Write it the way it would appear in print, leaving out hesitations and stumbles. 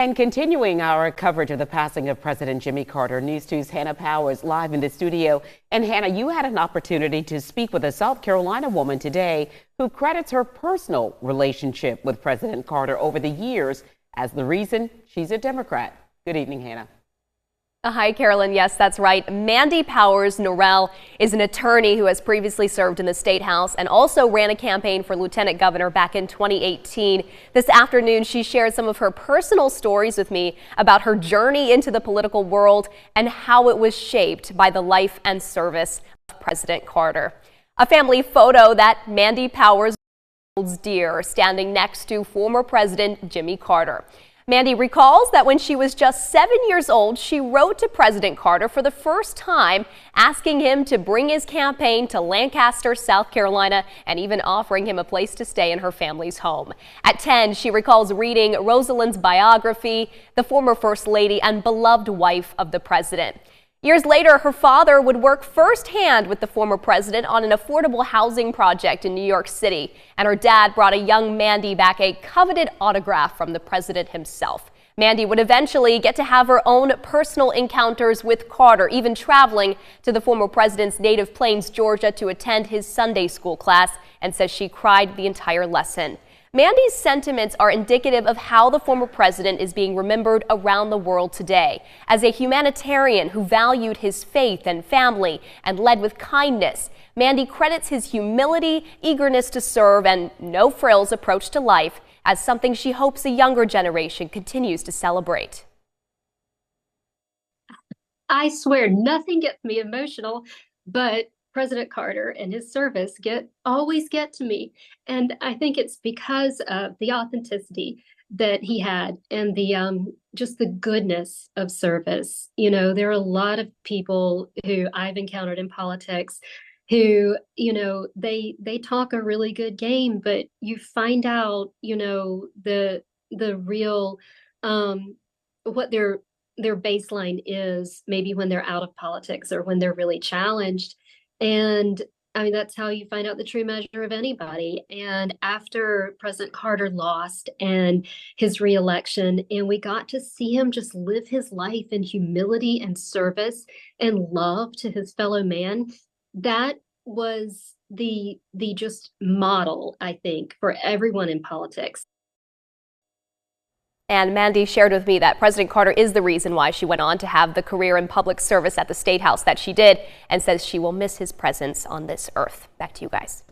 And continuing our coverage of the passing of President Jimmy Carter, News 2's Hannah Powers live in the studio. And Hannah, you had an opportunity to speak with a South Carolina woman today who credits her personal relationship with President Carter over the years as the reason she's a Democrat. Good evening, Hannah. Hi, Carolyn. Yes, that's right. Mandy Powers Norrell is an attorney who has previously served in the State House and also ran a campaign for lieutenant governor back in 2018. This afternoon, she shared some of her personal stories with me about her journey into the political world and how it was shaped by the life and service of President Carter. A family photo that Mandy Powers holds dear, standing next to former President Jimmy Carter. Mandy recalls that when she was just 7 years old, she wrote to President Carter for the first time, asking him to bring his campaign to Lancaster, South Carolina, and even offering him a place to stay in her family's home. At 10, she recalls reading Rosalind's biography, the former First Lady and beloved wife of the president. Years later, her father would work firsthand with the former president on an affordable housing project in New York City, and her dad brought a young Mandy back a coveted autograph from the president himself. Mandy would eventually get to have her own personal encounters with Carter, even traveling to the former president's native Plains, Georgia, to attend his Sunday school class, and says she cried the entire lesson. Mandy's sentiments are indicative of how the former president is being remembered around the world today. As a humanitarian who valued his faith and family and led with kindness, Mandy credits his humility, eagerness to serve, and no-frills approach to life as something she hopes a younger generation continues to celebrate. I swear nothing gets me emotional, but President Carter and his service always get to me. And I think it's because of the authenticity that he had and the just the goodness of service. You know, there are a lot of people who I've encountered in politics who, you know, they talk a really good game, but you find out, you know, the real what their baseline is maybe when they're out of politics or when they're really challenged. And I mean, that's how you find out the true measure of anybody. And after President Carter lost and his reelection, and we got to see him just live his life in humility and service and love to his fellow man, that was the just model, I think, for everyone in politics. And Mandy shared with me that President Carter is the reason why she went on to have the career in public service at the State House that she did, and says she will miss his presence on this earth. Back to you guys.